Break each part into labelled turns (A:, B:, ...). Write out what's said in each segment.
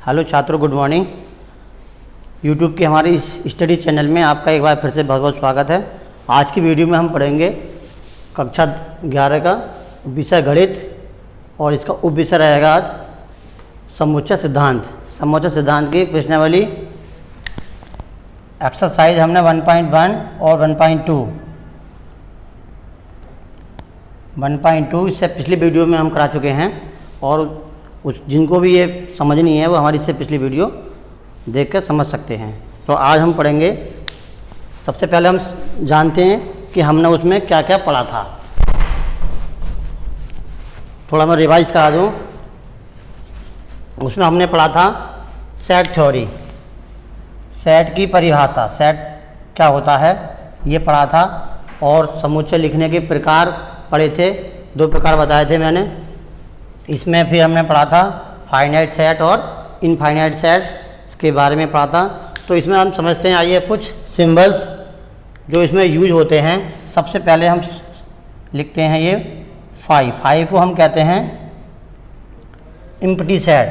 A: Hello छात्रों, good morning. YouTube के हमारे इस स्टडी चैनल में आपका एक बार फिर से बहुत बहुत स्वागत है। आज की वीडियो में हम पढ़ेंगे कक्षा 11 का विषय गणित और इसका उप विषय रहेगा आज समोच्च सिद्धांत। समोच्च सिद्धांत की प्रश्नावली एक्सरसाइज हमने 1.1 और 1.2 इससे पिछली वीडियो में हम करा चुके हैं और उस जिनको भी ये समझनी है वो हमारी इससे पिछली वीडियो देखकर समझ सकते हैं। तो आज हम पढ़ेंगे, सबसे पहले हम जानते हैं कि हमने उसमें क्या क्या पढ़ा था। थोड़ा मैं रिवाइज करा दूँ। उसमें हमने पढ़ा था सेट थ्योरी, सेट की परिभाषा, सेट क्या होता है ये पढ़ा था, और समुच्चय लिखने के प्रकार पढ़े थे। 2 प्रकार बताए थे मैंने। इसमें फिर हमने पढ़ा था फाइनाइट सेट और इनफाइनाइट सेट, इसके बारे में पढ़ा था। तो इसमें हम समझते हैं, आइए कुछ सिंबल्स जो इसमें यूज होते हैं। सबसे पहले हम लिखते हैं ये 5 को हम कहते हैं एम्प्टी सेट,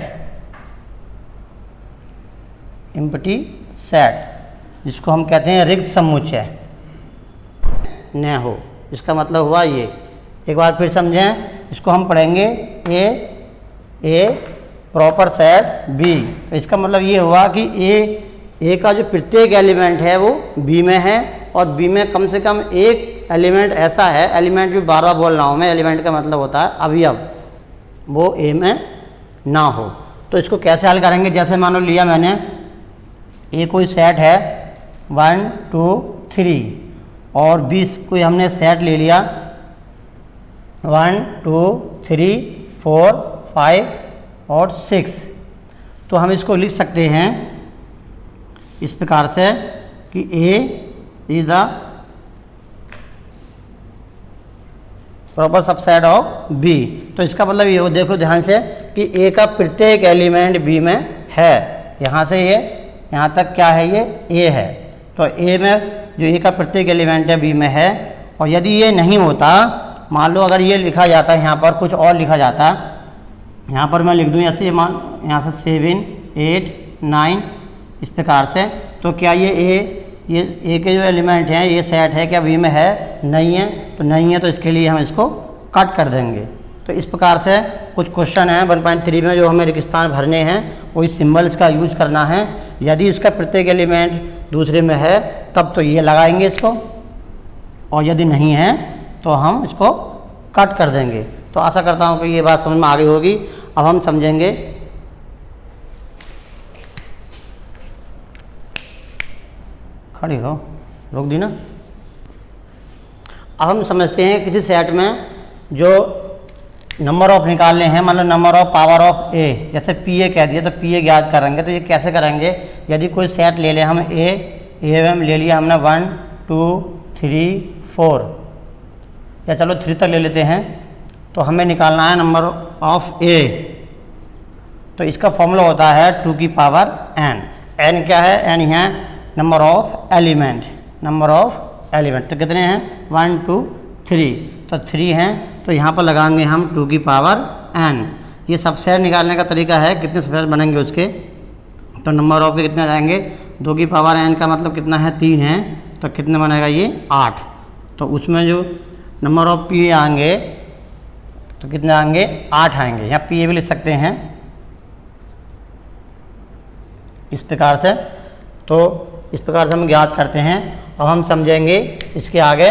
A: एम्प्टी सेट जिसको हम कहते हैं रिक्त समुच्चय न हो। इसका मतलब हुआ ये, एक बार फिर समझें। इसको हम पढ़ेंगे ए प्रॉपर सेट बी। तो इसका मतलब ये हुआ कि ए का जो प्रत्येक एलिमेंट है वो बी में है, और बी में कम से कम एक एलिमेंट ऐसा है, एलिमेंट भी बार बार बोल रहा हूँ मैं, एलिमेंट का मतलब होता है अवयव, वो ए में ना हो। तो इसको कैसे हल करेंगे? जैसे मान लो लिया मैंने ए कोई सेट है 1 2 3 और 20 कोई हमने सेट ले लिया 1 2 3 4 5 और 6। तो हम इसको लिख सकते हैं इस प्रकार से कि A is the proper subset of B. तो इसका मतलब ये हो, देखो ध्यान से, कि ए का प्रत्येक एलिमेंट बी में है। यहाँ से ये यहाँ तक क्या है, ये ए है। तो ए में जो ए का प्रत्येक एलिमेंट है बी में है। और यदि ये नहीं होता, मान लो अगर ये लिखा जाता है, यहाँ पर कुछ और लिखा जाता, यहाँ पर मैं लिख दूँ ऐसे, यहाँ से 7 8 9 इस प्रकार से, तो क्या ये ए के जो एलिमेंट हैं ये सेट है क्या बी में है? नहीं है। तो नहीं है, तो इसके लिए हम इसको कट कर देंगे। तो इस प्रकार से कुछ क्वेश्चन हैं 1.3 में जो हमें रिक्तस्थान भरने हैं, वही सिम्बल्स का यूज करना है। यदि इसका प्रत्येक एलिमेंट दूसरे में है तब तो ये लगाएंगे इसको, और यदि नहीं है तो हम इसको कट कर देंगे। तो आशा करता हूँ कि ये बात समझ में आ गई होगी। अब हम समझेंगे खड़ी हो, रोक दी ना। अब हम समझते हैं किसी सेट में जो नंबर ऑफ निकालने हैं, मतलब नंबर ऑफ पावर ऑफ ए, जैसे पी ए कह दिया तो पी ए ज्ञात करेंगे। तो ये कैसे करेंगे? यदि कोई सेट ले लें हम ए में ले लिया हमने 1 2 3 4, या चलो 3 तक ले लेते हैं, तो हमें निकालना है नंबर ऑफ ए। तो इसका फॉर्मूला होता है 2 की पावर n। n क्या है? n है number of element, number of element. तो कितने हैं? 1 2 3, तो 3 हैं। तो यहाँ पर लगाएंगे हम 2 की पावर n। ये सबसेट निकालने का तरीका है, कितने सबसेट बनेंगे उसके। तो नंबर ऑफ के कितने आ जाएंगे? 2 की पावर n का मतलब कितना है? 3 है। तो कितने बनेगा ये? 8। तो उसमें जो नंबर ऑफ पी आएंगे तो कितने आएंगे? 8 आएंगे। यहाँ पी ए भी लिख सकते हैं इस प्रकार से। तो इस प्रकार से हम ज्ञात करते हैं। अब हम समझेंगे इसके आगे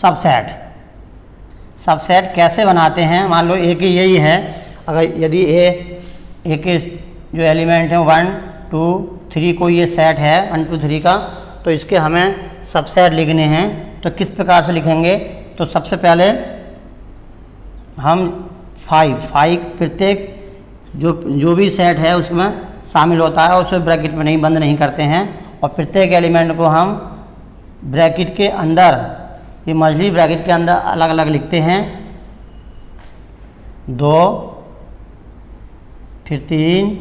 A: सबसेट। सबसेट कैसे बनाते हैं? मान लो ए की यही है, अगर यदि ए के जो एलिमेंट हैं 1 2 3 को ये सेट है 1 2 3 का, तो इसके हमें सबसेट लिखने हैं। तो किस प्रकार से लिखेंगे? तो सबसे पहले हम 5 प्रत्येक जो भी सेट है उसमें शामिल होता है, उसे ब्रैकेट में नहीं बंद नहीं करते हैं। और प्रत्येक एलिमेंट को हम ब्रैकेट के अंदर, ये मझली ब्रैकेट के अंदर अलग अलग लिखते हैं। 2 फिर 3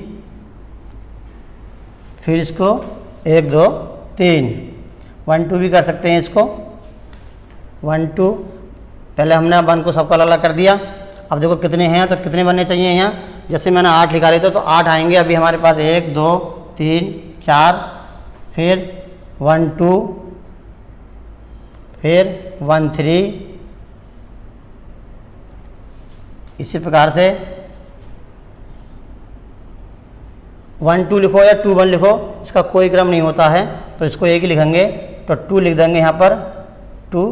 A: फिर इसको 1 2 3 1 2 भी कर सकते हैं इसको 1 2 पहले हमने 1 को सबका अलग अलग कर दिया। अब देखो कितने हैं, तो कितने बनने चाहिए यहाँ, जैसे मैंने 8 लिखा रहे थे तो 8 आएंगे अभी हमारे पास, 1 2 3 4, फिर 1 2, फिर 1 3, इसी प्रकार से 1 2 लिखो या 2 1 लिखो, इसका कोई क्रम नहीं होता है, तो इसको एक ही लिखेंगे। तो 2 लिख देंगे यहाँ पर, 2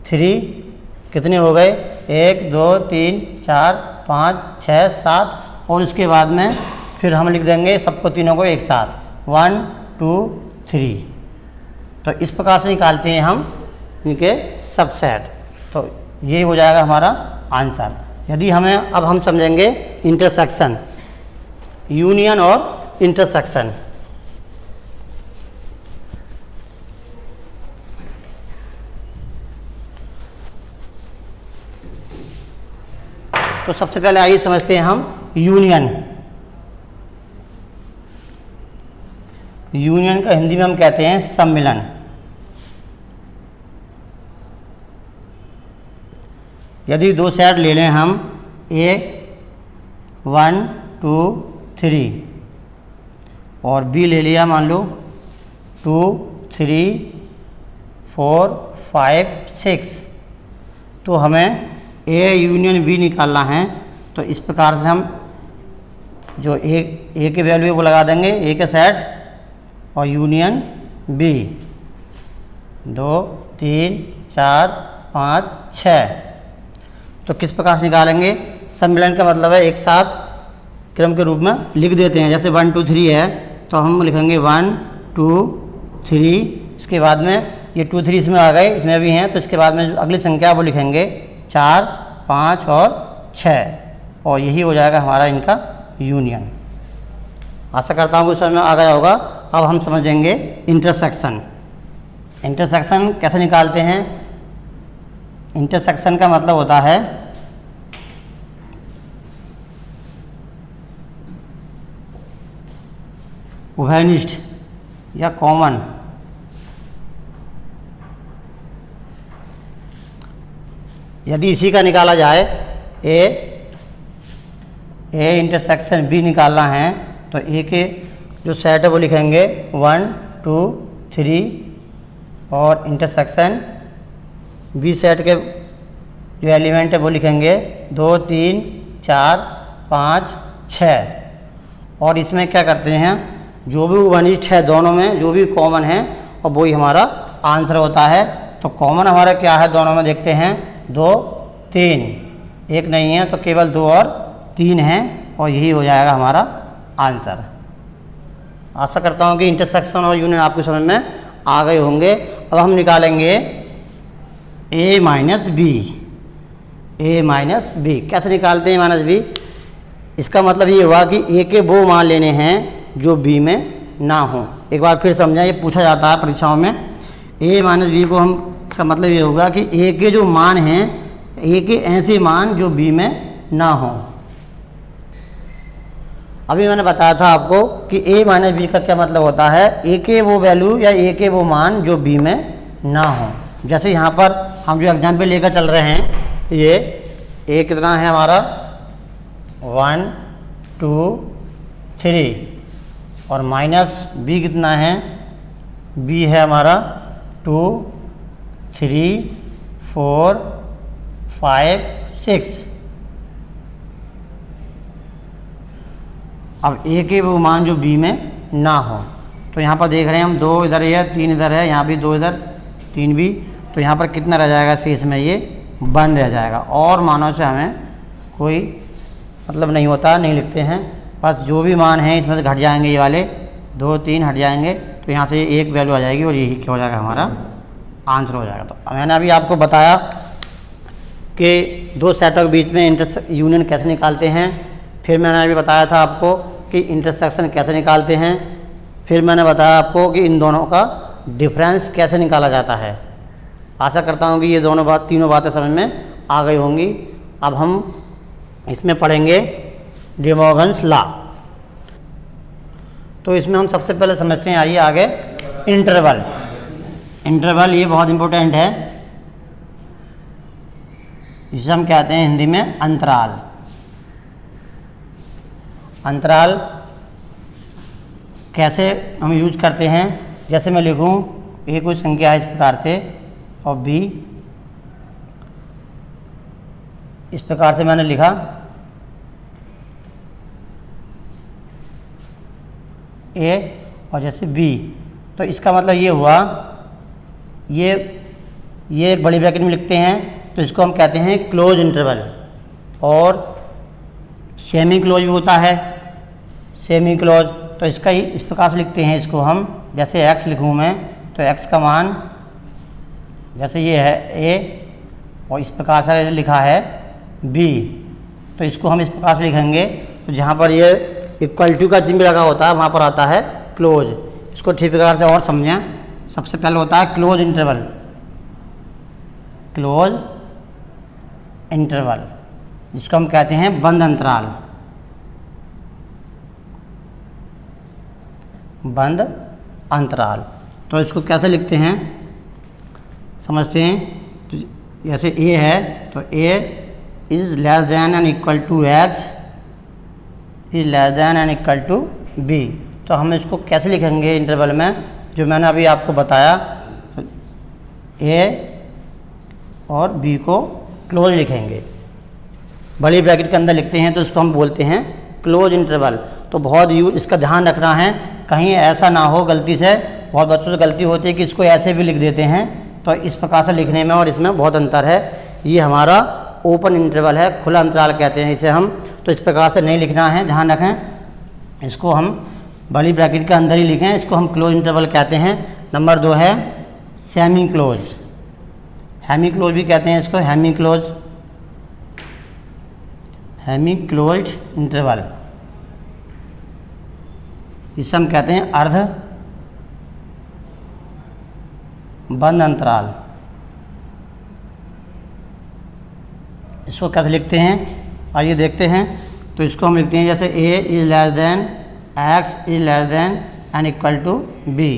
A: 3, कितने हो गए, 1 2 3 4 5 6 7, और उसके बाद में फिर हम लिख देंगे सबको, तीनों को एक साथ, 1 2 3। तो इस प्रकार से निकालते हैं हम इनके सबसेट, तो ये हो जाएगा हमारा आंसर। यदि हमें अब हम समझेंगे इंटरसेक्शन, यूनियन और इंटरसेक्शन। तो सबसे पहले आइए समझते हैं हम यूनियन। यूनियन का हिंदी में हम कहते हैं सम्मिलन। यदि दो सेट ले लें हम, ए 1 2 3 और बी ले लिया मान लो 2 3 4 5 6, तो हमें ए यूनियन बी निकालना है। तो इस प्रकार से हम जो ए के वैल्यू है वो लगा देंगे, ए के सेट, और यूनियन बी 2 3 4 5 6। तो किस प्रकार से निकालेंगे, सम्मिलन का मतलब है एक साथ क्रम के रूप में लिख देते हैं। जैसे 1 2 3 है तो हम लिखेंगे 1 2 3, इसके बाद में ये 2 3 इसमें आ गए, इसमें भी हैं, तो इसके बाद में जो अगली संख्या वो लिखेंगे 4 5 और 6, और यही हो जाएगा हमारा इनका यूनियन। आशा करता हूँ कि समझ में आ गया होगा। अब हम समझेंगे इंटरसेक्शन। इंटरसेक्शन कैसे निकालते हैं, इंटरसेक्शन का मतलब होता है उभयनिष्ठ या कॉमन। यदि इसी का निकाला जाए, ए इंटरसेक्शन बी निकालना है, तो ए के जो सेट है वो लिखेंगे 1 2 3, और इंटरसेक्शन बी सेट के जो एलिमेंट है वो लिखेंगे 2 3 4 5 6। और इसमें क्या करते हैं, जो भी उभयनिष्ठ है दोनों में जो भी कॉमन है, और वही हमारा आंसर होता है। तो कॉमन हमारा क्या है दोनों में, देखते हैं 2 3, एक नहीं है तो केवल 2 और 3 हैं, और यही हो जाएगा हमारा आंसर। आशा करता हूँ कि इंटरसेक्शन और यूनियन आपको समझ में आ गए होंगे। अब हम निकालेंगे ए माइनस बी। ए माइनस बी कैसे निकालते हैं, माइनस बी, इसका मतलब ये हुआ कि ए के वो मान लेने हैं जो बी में ना हो। एक बार फिर समझाएं, ये पूछा जाता है परीक्षाओं में। ए माइनस बी को हम, इसका मतलब ये होगा कि ए के जो मान हैं, ए के ऐसे मान जो बी में ना हो। अभी मैंने बताया था आपको कि ए माइनस बी का क्या मतलब होता है, ए के वो वैल्यू या ए के वो मान जो बी में ना हो। जैसे यहाँ पर हम जो एग्जाम्पल लेकर चल रहे हैं, ये ए कितना है हमारा 1 2 3, और माइनस बी कितना है, बी है हमारा 2 3 4 5 6। अब ए के वो मान जो बी में ना हो, तो यहाँ पर देख रहे हैं हम 2 इधर है 3 इधर है, यहाँ भी 2 इधर 3 भी, तो यहाँ पर कितना रह जाएगा शेष में, ये 1 रह जाएगा। और मानों से हमें कोई मतलब नहीं होता, नहीं लिखते हैं, बस जो भी मान हैं इसमें से घट जाएंगे, ये वाले 2 3 हट जाएंगे, तो यहाँ से एक वैल्यू आ जाएगी और यही क्या हो जाएगा हमारा आंसर हो जाएगा। तो मैंने अभी आपको बताया कि दो सेटों के बीच में यूनियन कैसे निकालते हैं, फिर मैंने अभी बताया था आपको कि इंटरसेक्शन कैसे निकालते हैं, फिर मैंने बताया आपको कि इन दोनों का डिफरेंस कैसे निकाला जाता है। आशा करता हूँ कि ये तीनों बातें समझ में आ गई होंगी। अब हम इसमें पढ़ेंगे डे मॉर्गन्स लॉ। तो इसमें हम सबसे पहले समझते हैं, आइए आगे, इंटरवल। इंटरवल ये बहुत इंपॉर्टेंट है। जिसे हम कहते हैं हिंदी में अंतराल। अंतराल कैसे हम यूज करते हैं, जैसे मैं लिखूं ए कोई संख्या है इस प्रकार से और बी इस प्रकार से मैंने लिखा, ए और जैसे बी, तो इसका मतलब ये हुआ ये एक बड़ी ब्रैकेट में लिखते हैं तो इसको हम कहते हैं क्लोज इंटरवल। और सेमी क्लोज भी होता है, सेमी क्लोज, तो इसका ही इस प्रकार से लिखते हैं इसको हम, जैसे x लिखूँ मैं तो x का मान जैसे ये है a और इस प्रकार से लिखा है b, तो इसको हम इस प्रकार से लिखेंगे। तो जहाँ पर ये इक्वल टू का चिन्ह लगा होता है वहाँ पर आता है क्लोज। इसको ठीक प्रकार से और समझें, सबसे पहले होता है क्लोज इंटरवल, क्लोज इंटरवल जिसको हम कहते हैं बंद अंतराल, बंद अंतराल। तो इसको कैसे लिखते हैं समझते हैं। तो जैसे a है तो a is less than and equal to x is less than and equal to b। तो हम इसको कैसे लिखेंगे इंटरवल में, जो मैंने अभी आपको बताया, तो a और b को क्लोज लिखेंगे, बड़ी ब्रैकेट के अंदर लिखते हैं तो इसको हम बोलते हैं क्लोज इंटरवल। तो बहुत इसका ध्यान रखना है, कहीं ऐसा ना हो गलती से, बहुत बच्चों से गलती होती है कि इसको ऐसे भी लिख देते हैं, तो इस प्रकार से लिखने में और इसमें बहुत अंतर है। ये हमारा ओपन इंटरवल है, खुला अंतराल कहते हैं इसे हम, तो इस प्रकार से नहीं लिखना है, ध्यान रखें। इसको हम बड़ी ब्रैकेट के अंदर ही लिखें, इसको हम क्लोज इंटरवल कहते हैं। नंबर 2 है सेमी क्लोज, हेमी क्लोज भी कहते हैं इसको, hemi close, hemi closed interval, जिसे हम कहते हैं अर्ध बंद अंतराल। इसको कैसे लिखते हैं आइए देखते हैं। तो इसको हम लिखते हैं जैसे a is less than x is less than and equal to b।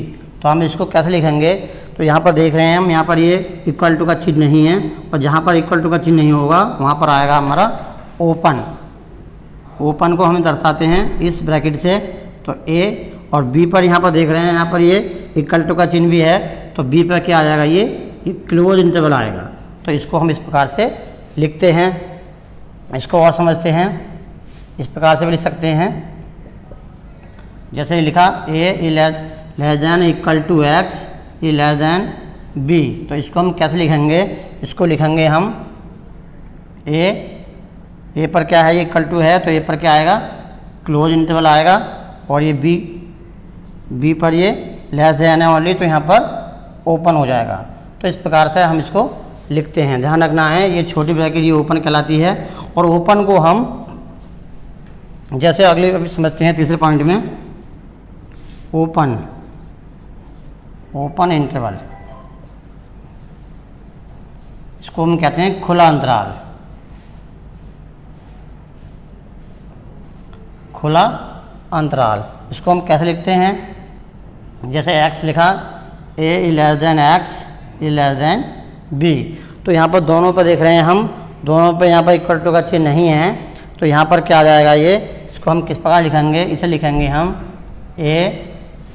A: तो हम इसको कैसे लिखेंगे, तो यहाँ पर देख रहे हैं हम, यहाँ पर ये इक्वल टू का चिन्ह नहीं है, और जहाँ पर इक्वल टू का चिन्ह नहीं होगा वहाँ पर आएगा हमारा ओपन। ओपन को हम दर्शाते हैं इस ब्रैकेट से, तो a और b पर यहाँ पर देख रहे हैं, यहाँ पर ये इक्वल टू का चिन्ह भी है, तो b पर क्या आ जाएगा, ये क्लोज इंटरवल आएगा। तो इसको हम इस प्रकार से लिखते हैं। इसको और समझते हैं, इस प्रकार से भी लिख सकते हैं, जैसे लिखा a is less than equal to x is less than b। तो इसको हम कैसे लिखेंगे, इसको लिखेंगे हम a पर क्या है, ये इक्वल टू है, तो a पर क्या आएगा, क्लोज इंटरवल आएगा, और ये b पर ये लेस देन है ओनली, तो यहाँ पर ओपन हो जाएगा। तो इस प्रकार से हम इसको लिखते हैं, ध्यान रखना है, ये छोटी ब्रैकेट ये ओपन कहलाती है। और ओपन को हम जैसे अगले अभी समझते हैं तीसरे पॉइंट में, ओपन, ओपन इंटरवल, इसको हम कहते हैं खुला अंतराल, खुला अंतराल। इसको हम कैसे लिखते हैं, जैसे x लिखा a is less than x is less than b। तो यहाँ पर दोनों पर देख रहे हैं हम, दोनों पर यहाँ पर इक्वल टू का चिन्ह नहीं है, तो यहाँ पर क्या आ जाएगा, ये इसको हम किस प्रकार लिखेंगे, इसे लिखेंगे हम a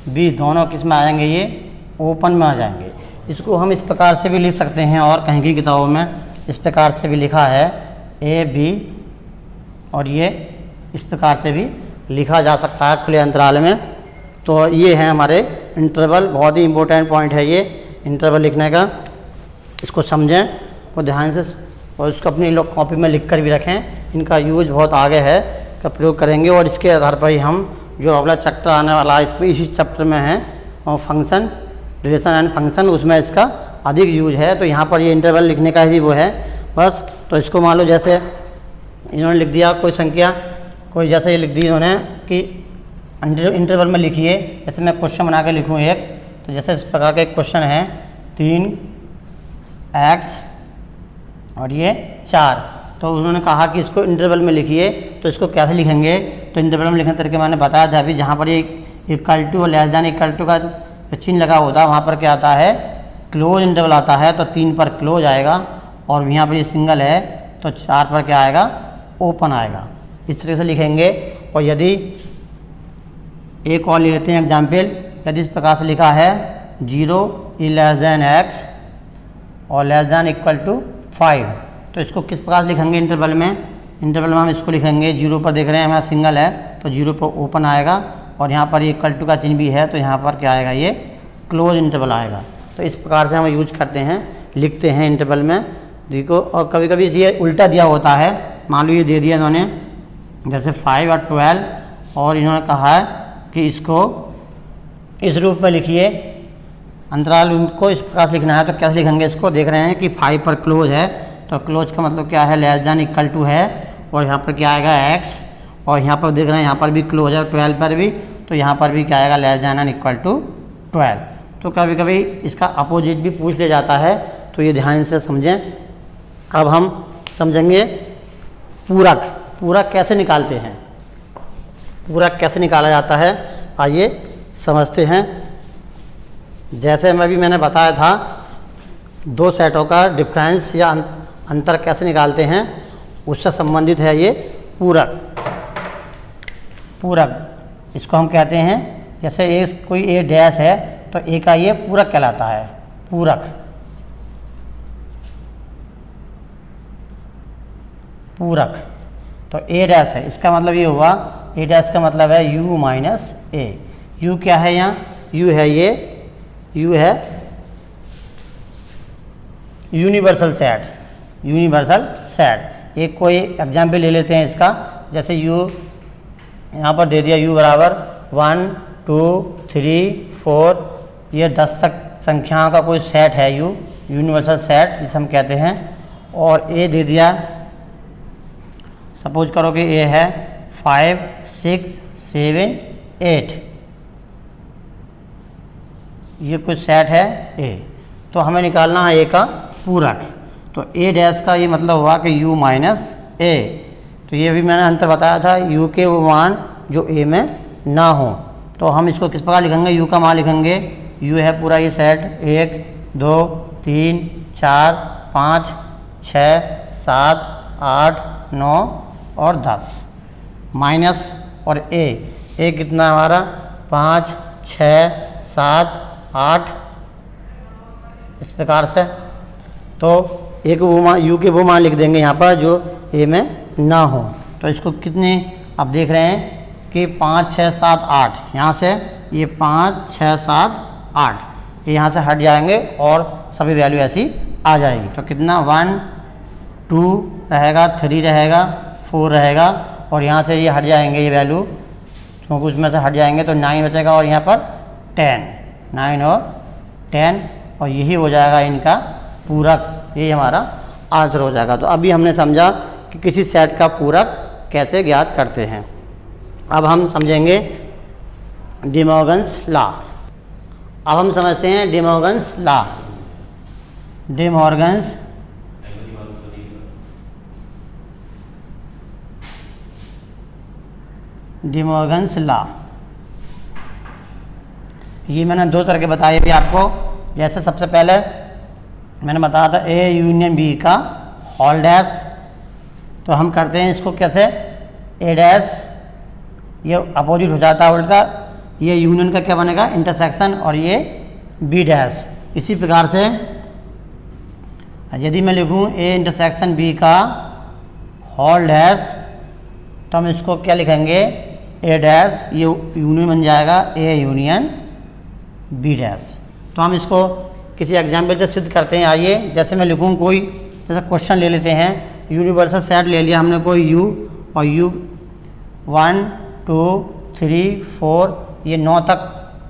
A: b, दोनों किस में आ जाएंगे, ये ओपन में आ जाएंगे। इसको हम इस प्रकार से भी लिख सकते हैं, और कहीं की किताबों में इस प्रकार से भी लिखा है a b, और ये इस प्रकार से भी लिखा जा सकता है खुले अंतराल में। तो ये है हमारे इंटरवल, बहुत ही इम्पोर्टेंट पॉइंट है ये इंटरवल लिखने का, इसको समझें और ध्यान से, और इसको अपनी लोग कॉपी में लिख कर भी रखें। इनका यूज बहुत आगे है, का प्रयोग करेंगे, और इसके आधार पर ही हम जो अगला चैप्टर आने वाला है, इसमें इसी चैप्टर में है और फंक्शन, रिलेशन एंड फंक्शन, उसमें इसका अधिक यूज है। तो यहाँ पर ये इंटरवल लिखने का ही वो है बस। तो इसको मान लो जैसे इन्होंने लिख दिया कोई संख्या, कोई जैसे ये लिख दी इन्होंने कि इंटरवल में लिखिए, जैसे मैं क्वेश्चन बना के लिखूँ एक, तो जैसे इस प्रकार का एक क्वेश्चन है 3x और ये 4, तो उन्होंने कहा कि इसको इंटरवल में लिखिए। तो इसको कैसे लिखेंगे, तो इंटरवल में लिखने तरीके मैंने बताया था अभी, जहाँ पर ये इक्वल टू और लेस देन इक्वल टू का चिन्ह लगा होता है वहाँ पर क्या आता है, क्लोज इंटरवल आता है। तो 3 पर क्लोज आएगा, और यहाँ पर ये सिंगल है तो 4 पर क्या आएगा, ओपन आएगा। इस तरह से लिखेंगे। और यदि एक और ले लेते हैं एग्जाम्पल, यदि इस प्रकार से लिखा है 0 इज लेस देन x और लेस देन इक्वल टू 5, तो इसको किस प्रकार से लिखेंगे इंटरवल में? इंटरवल में हम इसको लिखेंगे, 0 पर देख रहे हैं हमारा सिंगल है तो 0 पर ओपन आएगा, और यहाँ पर इक्वल टू का चिन्ह भी है तो यहाँ पर क्या आएगा, ये क्लोज इंटरवल आएगा। तो इस प्रकार से हम यूज करते हैं, लिखते हैं इंटरवल में। देखो, और कभी कभी ये उल्टा दिया होता है, मान लो ये दे दिया इन्होंने जैसे 5 और 12, और इन्होंने कहा है कि इसको इस रूप में लिखिए, अंतराल उनको इस प्रकार से लिखना है। तो कैसे लिखेंगे इसको? देख रहे हैं कि 5 पर क्लोज है, तो क्लोज का मतलब क्या है, लेस देन इक्वल टू है, और यहाँ पर क्या आएगा x, और यहाँ पर देख रहे हैं यहाँ पर भी क्लोज है 12 पर भी, तो यहाँ पर भी क्या आएगा, less than and equal to 12। तो कभी कभी इसका अपोजिट भी पूछ लिया जाता है, तो ये ध्यान से समझें। अब हम समझेंगे पूरक। पूरक कैसे निकालते हैं, पूरक कैसे निकाला जाता है, आइए समझते हैं। जैसे मैंने बताया था, दो सेटों का डिफरेंस या अंतर कैसे निकालते हैं, उससे संबंधित है ये पूरक। पूरक इसको हम कहते हैं, जैसे कोई ए डैश है तो ए का ये पूरक कहलाता है, पूरक। पूरक तो ए डैश है, इसका मतलब ये हुआ, ए डैश का मतलब है u माइनस ए। u क्या है यहाँ, u है ये, u है यूनिवर्सल सेट, यूनिवर्सल सेट। एक कोई एग्जाम्पल ले लेते हैं इसका, जैसे u यहाँ पर दे दिया u बराबर 1 2 3 4, ये 10 तक संख्याओं का कोई सेट है u, यूनिवर्सल सेट जिसे हम कहते हैं। और a दे दिया, सपोज करो कि a है 5 6 7 8, ये कुछ सेट है a, तो हमें निकालना है a का पूरक। तो a डैश का ये मतलब हुआ कि u माइनस ए। तो ये भी मैंने अंतर बताया था, u के वो मान जो a में ना हो। तो हम इसको किस प्रकार लिखेंगे, u का मान लिखेंगे, u है पूरा ये सेट 1 2 3 4 5 6 7 8 9 और 10, माइनस और a कितना हमारा 5 6 7 8, इस प्रकार से। तो एक वो मान, u के वो मान लिख देंगे यहाँ पर जो a में ना हो। तो इसको कितने, आप देख रहे हैं कि 5 6 7 8, यहाँ से ये 5 6 7 8, ये यहाँ से हट जाएंगे और सभी वैल्यू ऐसी आ जाएगी। तो कितना 1 2 रहेगा, 3 रहेगा, 4 रहेगा, और यहाँ से ये हट जाएंगे ये वैल्यू, क्योंकि उसमें से हट जाएंगे तो 9 बचेगा, और यहाँ पर 10, 9 और 10, और यही हो जाएगा इनका पूरक, ये हमारा आंसर हो जाएगा। तो अभी हमने समझा कि किसी सेट का पूरक कैसे ज्ञात करते हैं। अब हम समझेंगे डी मॉर्गन्स लॉ। अब हम समझते हैं D Morgan's law. D Morgan's D Morgan's law, ये मैंने दो तरह के बताए भी आपको। जैसे सबसे पहले मैंने बताया था ए यूनियन बी का होल डैश, तो हम करते हैं इसको कैसे, ए डैश ये अपोजिट हो जाता है उल्टा, ये यूनियन का क्या बनेगा, इंटरसेक्शन, और ये बी डैश। इसी प्रकार से यदि मैं लिखूँ ए इंटरसेक्शन बी का होल डैश, तो हम इसको क्या लिखेंगे, ए डैश, ये यूनियन बन जाएगा ए यूनियन बी डैश। तो हम इसको किसी एग्जाम्पल से सिद्ध करते हैं। आइए, जैसे मैं लिखूँ कोई, जैसे क्वेश्चन ले लेते हैं, यूनिवर्सल सेट ले लिया हमने कोई u, और u 1 2 3 4, ये 9 तक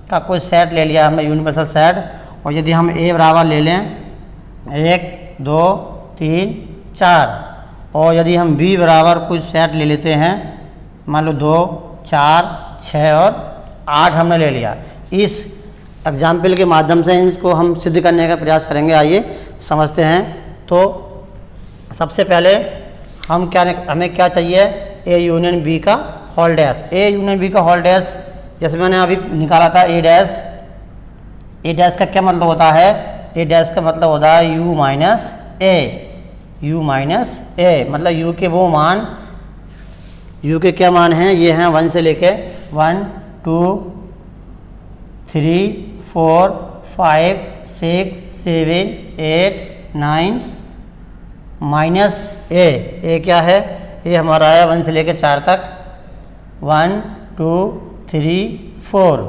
A: का कोई सेट ले लिया हमने यूनिवर्सल सेट। और यदि हम a बराबर ले लें 1 2 3 4, और यदि हम b बराबर कुछ सेट ले लेते हैं, मान लो 2 4 6 और 8 हमने ले लिया, इस एग्जाम्पल के माध्यम से इसको हम सिद्ध करने का प्रयास करेंगे। आइए समझते हैं। तो सबसे पहले हमें क्या चाहिए, ए यूनियन बी का whole dash. A union B का होल डैश जैसे मैंने अभी निकाला था ए डैश। ए डैश का क्या मतलब होता है, ए डैश का मतलब होता है u माइनस ए। u माइनस ए, मतलब u के वो मान, u के क्या मान हैं, ये हैं 1 से लेके 1 2 3 4 5 6 7 8 9 माइनस ए क्या है, ए हमारा आया 1 से लेके 4 तक, 1 2 3 4।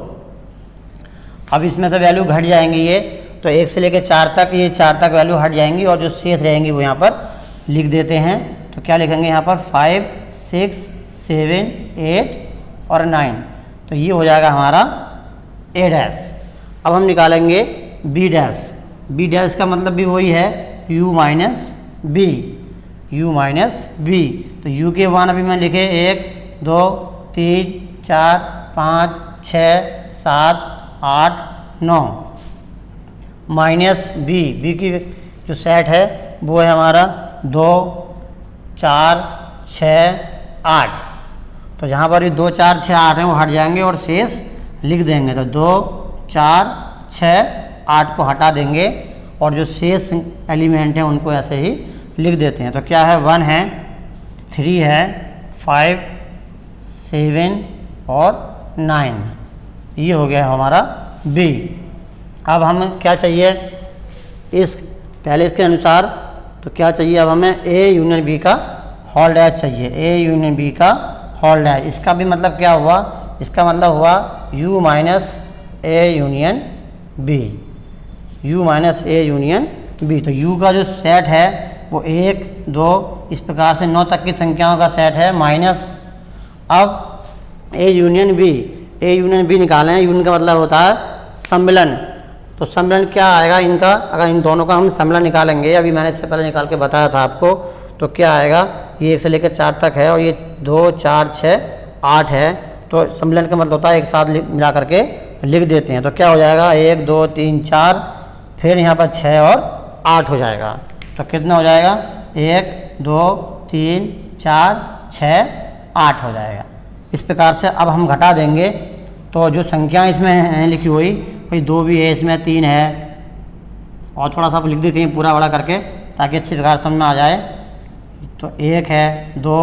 A: अब इसमें से वैल्यू घट जाएंगी, ये तो 1 से लेके 4 तक, ये 4 तक वैल्यू हट जाएंगी और जो शेष रहेंगी वो यहाँ पर लिख देते हैं। तो क्या लिखेंगे यहाँ पर 5 6 7 8 और 9, तो ये हो जाएगा हमारा ए डैश। अब हम निकालेंगे बी डैश। बी डैश का मतलब भी वही है u minus B, u minus B. तो u के मान अभी मैं लिखे 1 2 3 4 5 6 7 8 9 माइनस बी, बी की जो सेट है वो है हमारा 2 4 6 8। तो जहाँ पर ये 2 4 6 8 हैं वो हट जाएंगे और शेष लिख देंगे। तो 2 4 6 8 को हटा देंगे और जो शेष एलिमेंट हैं उनको ऐसे ही लिख देते हैं। तो क्या है 1 है 3 है 5 7 और 9, ये हो गया हमारा बी। अब हमें क्या चाहिए, इस पहले इसके अनुसार तो क्या चाहिए, अब हमें ए यूनियन बी का होल डैश चाहिए, ए यूनियन बी का होल डैश। इसका भी मतलब क्या हुआ, इसका मतलब हुआ u minus A union B, u minus A union B. तो u का जो सेट है वो 1 2 इस प्रकार से 9 तक की संख्याओं का सेट है माइनस। अब A union B, A union B निकालें, यूनियन का मतलब होता है सम्मिलन। तो सम्मिलन क्या आएगा इनका, अगर इन दोनों का हम सम्मिलन निकालेंगे, अभी मैंने इससे पहले निकाल के बताया था आपको, तो क्या आएगा, ये 1 से लेकर 4 तक है और ये 2 4 6 8 है। तो सम्मिलन का मतलब होता है एक साथ मिला करके लिख देते हैं। तो क्या हो जाएगा 1 2 3 4, फिर यहाँ पर 6 और 8 हो जाएगा। तो कितना हो जाएगा 1 2 3 4 6 8 हो जाएगा। इस प्रकार से अब हम घटा देंगे, तो जो संख्या इसमें हैं लिखी हुई, भाई 2 भी है इसमें, 3 है, और थोड़ा सा लिख देते हैं पूरा बड़ा करके ताकि अच्छी प्रकार समझ में आ जाए। तो 1 है 2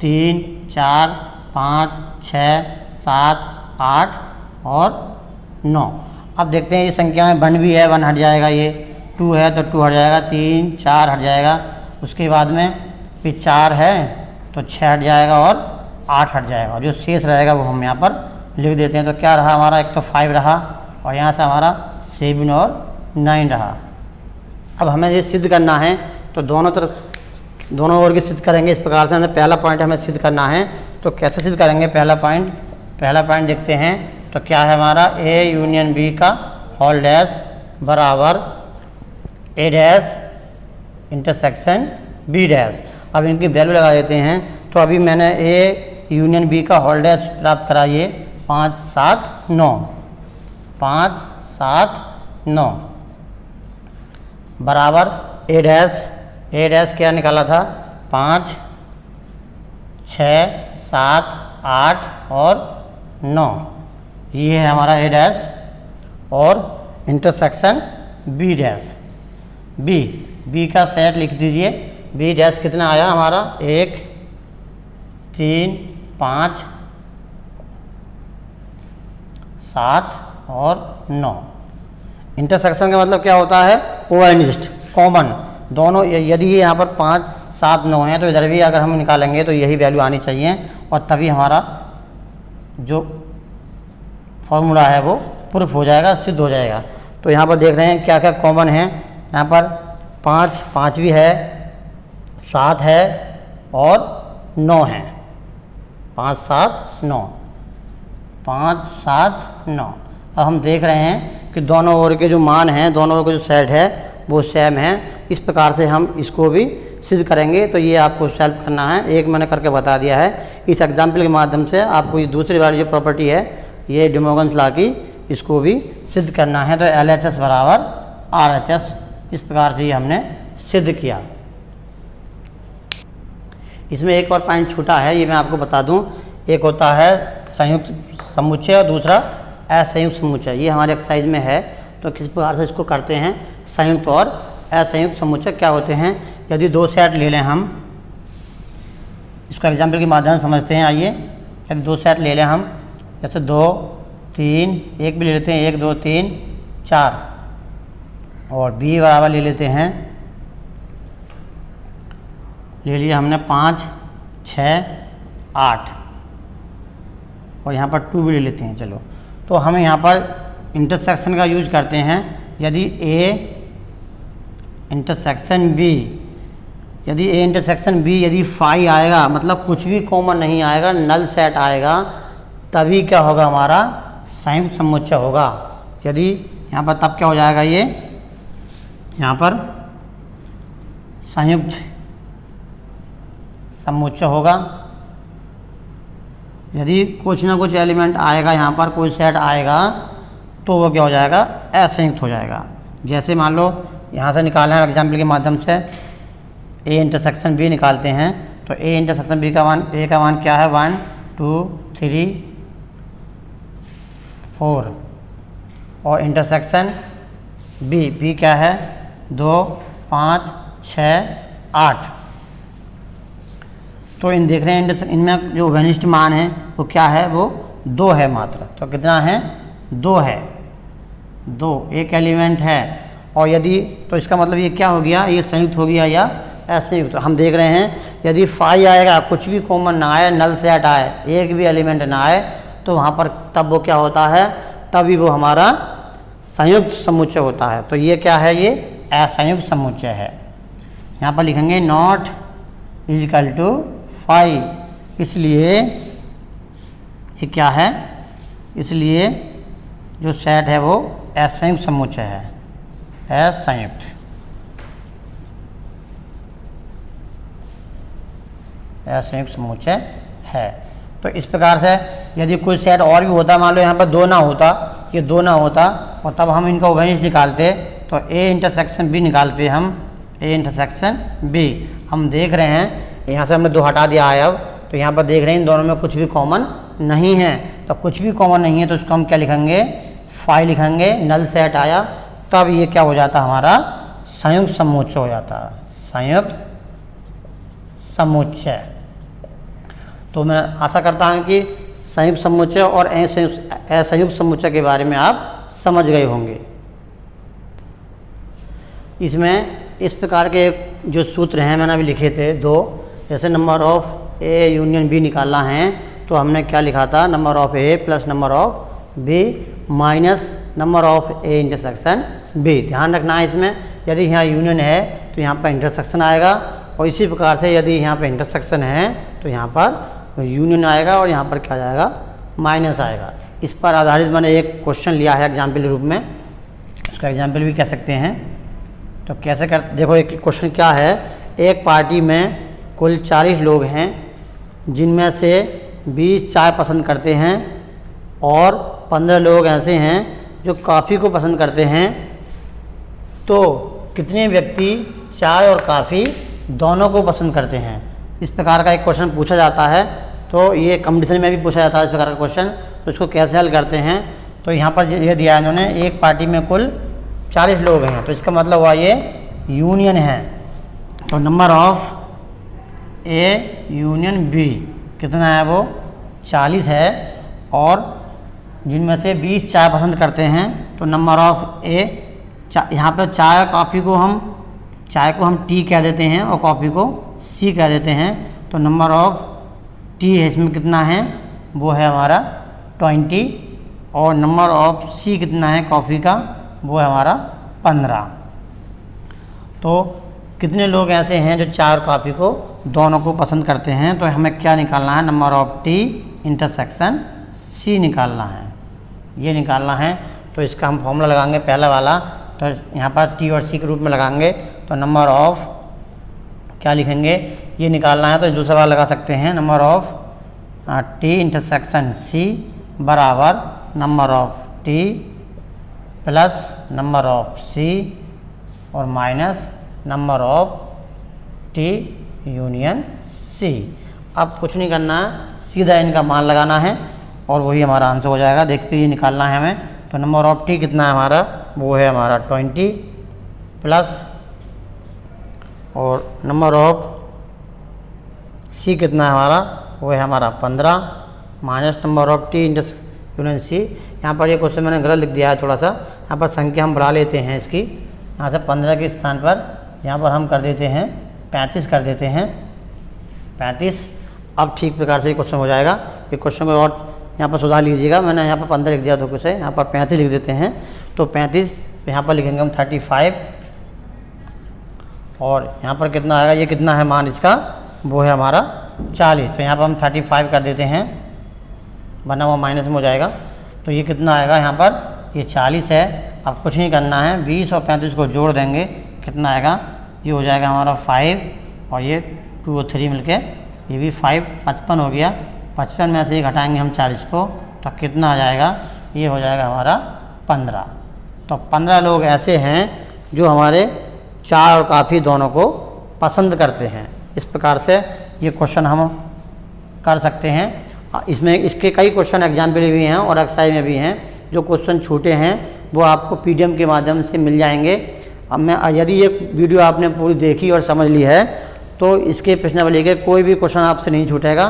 A: 3 4 5 6 7 8 और 9। अब देखते हैं ये संख्या में 1 भी है, 1 हट जाएगा, ये 2 है तो 2 हट जाएगा, 3 4 हट जाएगा, उसके बाद में फिर 4 है तो 6 हट जाएगा और 8 हट जाएगा, और जो शेष रहेगा वो हम यहाँ पर लिख देते हैं। तो क्या रहा हमारा, एक तो 5 रहा और यहाँ से हमारा 7 और 9 रहा। अब हमें ये सिद्ध करना है, तो दोनों तरफ दोनों ओर की सिद्ध करेंगे इस प्रकार से। हमें पहला पॉइंट हमें सिद्ध करना है, तो कैसे सिद्ध करेंगे, पहला पॉइंट देखते हैं। तो क्या है हमारा ए यूनियन बी का होल डैश बराबर ए डैश इंटरसेक्शन बी डैश। अब इनकी वैल्यू लगा देते हैं। तो अभी मैंने ए यूनियन बी का होल डैश प्राप्त करा, ये 5 7 9, 5 7 9 बराबर ए डैश क्या निकाला था, 5 6 7 8 और 9, ये है हमारा ए डैश। और इंटरसेक्शन बी डैश, बी का सेट लिख दीजिए। बी डैश कितना आया हमारा, 1 3 5 7 और 9। इंटरसेक्शन का मतलब क्या होता है, कोएनिस्ट कॉमन, दोनों यदि यहाँ पर 5 7 9 है तो इधर भी अगर हम निकालेंगे तो यही वैल्यू आनी चाहिए, और तभी हमारा जो फॉर्मूला है वो प्रूफ हो जाएगा, सिद्ध हो जाएगा। तो यहाँ पर देख रहे हैं क्या क्या कॉमन है, यहाँ पर 5 भी है, 7 है और 9 है, 5 7 9, 5 7 9। अब हम देख रहे हैं कि दोनों ओर के जो मान हैं, दोनों ओर का जो सेट है वो सेम है। इस प्रकार से हम इसको भी सिद्ध करेंगे। तो ये आपको सॉल्व करना है, एक मैंने करके बता दिया है। इस एग्जाम्पल के माध्यम से आपको ये दूसरी वाली जो प्रॉपर्टी है, ये डे मॉर्गन्स लॉ की, इसको भी सिद्ध करना है। तो LHS बराबर RHS, इस प्रकार से ये हमने सिद्ध किया। इसमें एक और पॉइंट छूटा है, ये मैं आपको बता दूं। एक होता है संयुक्त समुच्चय और दूसरा असंयुक्त समुच्चय। ये हमारे एक्सरसाइज में है। तो किस प्रकार से इसको करते हैं, संयुक्त और असंयुक्त समुच्चय क्या होते हैं, यदि दो सेट ले लें हम, इसको एग्जाम्पल के माध्यम से समझते हैं। आइए, यदि दो सेट ले लें हम, जैसे 2 3, एक भी ले लेते हैं, 1 2 3 4, और b बराबर ले लेते हैं, ले लिया हमने 5 6 8, और यहाँ पर 2 भी ले लेते हैं। चलो, तो हम यहाँ पर इंटरसेक्शन का यूज करते हैं। यदि a इंटरसेक्शन b, यदि a इंटरसेक्शन b यदि फाई आएगा, मतलब कुछ भी कॉमन नहीं आएगा, नल सेट आएगा, तभी क्या होगा, हमारा संयुक्त समुच्चय होगा। यदि यहाँ पर तब क्या हो जाएगा, ये यहाँ पर संयुक्त समुच्चय होगा। यदि कुछ ना कुछ एलिमेंट आएगा, यहाँ पर कोई सेट आएगा, तो वो क्या हो जाएगा, असंयुक्त हो जाएगा। जैसे मान लो यहाँ से निकालना है एग्जाम्पल के माध्यम से, a इंटरसेक्शन b निकालते हैं, तो a इंटरसेक्शन b का मान, a का मान क्या है, 1 2 3 4, और इंटरसेक्शन b क्या है, 2 5 6 8। तो इन देख रहे हैं इनमें जो घनिष्ठ मान है वो क्या है, वो 2 है मात्र। तो कितना है, 2 है, 2 एक एलिमेंट है। और यदि, तो इसका मतलब ये क्या हो गया, ये संयुक्त हो गया या असंयुक्त। हम देख रहे हैं यदि फाई आएगा, कुछ भी कॉमन ना आए, नल सेट आए, एक भी एलिमेंट ना आए, तो वहाँ पर तब वो क्या होता है, तभी वो हमारा संयुक्त समुच्चय होता है। तो ये क्या है, ये असंयुक्त समुच्चय है। यहाँ पर लिखेंगे नॉट इजिकल टू फाई, इसलिए ये क्या है, इसलिए जो सेट है वो असंयुक्त समुच्चय है, असंयुक्त, असंयुक्त समुच्चय है। तो इस प्रकार से यदि कोई सेट और भी होता, मान लो यहाँ पर 2 ना होता, ये 2 ना होता, और तब हम इनका उभयनिष्ठ निकालते, तो a इंटरसेक्शन b निकालते हम, a इंटरसेक्शन b। हम देख रहे हैं यहाँ से हमने 2 हटा दिया है अब, तो यहाँ पर देख रहे हैं इन दोनों में कुछ भी कॉमन नहीं है। तो कुछ भी कॉमन नहीं है तो इसको हम क्या लिखेंगे, फाई लिखेंगे। नल सेट आया तब ये क्या हो जाता, हमारा संयुक्त समुच्चय हो जाता, संयुक्त समुच्चय। तो मैं आशा करता हूँ कि संयुक्त समुच्चय और असंयुक्त समुच्चय के बारे में आप समझ गए होंगे। इसमें इस प्रकार के जो सूत्र हैं मैंने अभी लिखे थे 2, जैसे number of A union B निकालना है, तो हमने क्या लिखा था, number of A plus number of B minus number of A intersection B. ध्यान रखना है इसमें, यदि यहाँ यूनियन है तो यहाँ पर इंटरसेक्शन आएगा, और इसी प्रकार से यदि यहाँ पर इंटरसेक्शन है तो यहाँ पर यूनियन आएगा, और यहाँ पर क्या जाएगा, माइनस आएगा। इस पर आधारित मैंने एक क्वेश्चन लिया है एग्जाम्पल रूप में, उसका एग्जाम्पल भी कह सकते हैं। तो कैसे कर, देखो एक क्वेश्चन क्या है, एक पार्टी में कुल 40 लोग हैं, जिनमें से 20 चाय पसंद करते हैं, और 15 लोग ऐसे हैं जो कॉफ़ी को पसंद करते हैं। तो कितने व्यक्ति चाय और कॉफ़ी दोनों को पसंद करते हैं? इस प्रकार का एक क्वेश्चन पूछा जाता है। तो ये कंपटीशन में भी पूछा जाता है इस प्रकार का क्वेश्चन। तो इसको कैसे हल करते हैं, तो यहाँ पर ये दिया है इन्होंने, एक पार्टी में कुल 40 लोग हैं, तो इसका मतलब हुआ ये यूनियन है। तो number of A union B कितना है, वो 40 है, और जिनमें से 20 चाय पसंद करते हैं। तो नंबर ऑफ ए, यहाँ पर चाय कॉफ़ी को हम, चाय को हम टी कह देते हैं और कॉफ़ी को सी कह देते हैं। तो नंबर ऑफ टी है इसमें कितना है, वो है हमारा 20, और नंबर ऑफ सी कितना है कॉफ़ी का, वो है हमारा 15। तो कितने लोग ऐसे हैं जो चाय और कॉफ़ी को दोनों को पसंद करते हैं? तो हमें क्या निकालना है, number of T intersection C निकालना है, ये निकालना है। तो इसका हम फॉर्मूला लगाएंगे पहला वाला, तो यहाँ पर टी और सी के रूप में लगाएंगे। तो नंबर ऑफ क्या लिखेंगे, ये निकालना है, तो दूसरा वाला लगा सकते हैं, number of T intersection C बराबर number of T plus number of C और minus number of T union C. अब कुछ नहीं करना है, सीधा इनका मान लगाना है और वही हमारा आंसर हो जाएगा। देखते ही निकालना है हमें। तो नंबर ऑफ टी कितना है हमारा, वो है हमारा 20 प्लस, और नंबर ऑफ सी कितना है हमारा, वो है हमारा 15 minus number of T into union C. यहाँ पर ये क्वेश्चन मैंने गलत लिख दिया है थोड़ा सा, यहाँ पर संख्या हम बढ़ा लेते हैं इसकी, यहाँ से 15 के स्थान पर यहाँ पर हम कर देते हैं 35 कर देते हैं 35। अब ठीक प्रकार से ये क्वेश्चन हो जाएगा। ये क्वेश्चन को और यहाँ पर सुधार लीजिएगा, मैंने यहाँ पर 15 लिख दिया धोखे से, यहाँ पर 35 लिख देते हैं। तो 35 यहाँ पर लिखेंगे हम 35 और यहाँ पर कितना आएगा, ये कितना है मान इसका, वो है हमारा 40। तो यहाँ पर हम 35 कर देते हैं, बना हुआ माइनस में हो जाएगा। तो ये कितना आएगा यहाँ पर, ये 40 है। अब कुछ नहीं करना है, 20 और 35 को जोड़ देंगे, कितना आएगा, ये हो जाएगा हमारा 5 और ये 2 और 3 मिलके ये भी 5, 55 हो गया। 55 में से ही घटाएंगे हम 40 को, तो कितना आ जाएगा, ये हो जाएगा हमारा 15। तो 15 लोग ऐसे हैं जो हमारे चार और काफ़ी दोनों को पसंद करते हैं। इस प्रकार से ये क्वेश्चन हम कर सकते हैं। इसमें इसके कई क्वेश्चन एग्जाम्पल भी हैं और एक्सरसाइज में भी हैं। जो क्वेश्चन छूटे हैं वो आपको पीडीएफ के माध्यम से मिल जाएंगे। अब मैं यदि ये वीडियो आपने पूरी देखी और समझ ली है तो इसके प्रश्नावली के कोई भी क्वेश्चन आपसे नहीं छूटेगा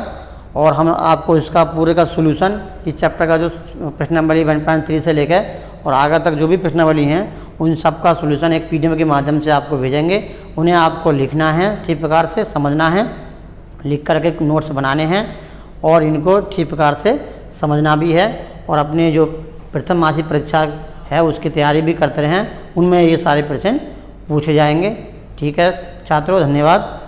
A: और हम आपको इसका पूरे का सॉल्यूशन, इस चैप्टर का जो प्रश्नावली 1.3 से लेकर और आगे तक जो भी प्रश्नावली हैं उन सब का सॉल्यूशन एक पीडीएफ के माध्यम से आपको भेजेंगे। उन्हें आपको लिखना है, ठीक प्रकार से समझना है, लिख करके नोट्स बनाने हैं और इनको ठीक प्रकार से समझना भी है और अपने जो प्रथम मासिक परीक्षा है उसकी तैयारी भी करते रहें। उनमें ये सारे प्रश्न पूछे जाएंगे। ठीक है छात्रों, धन्यवाद।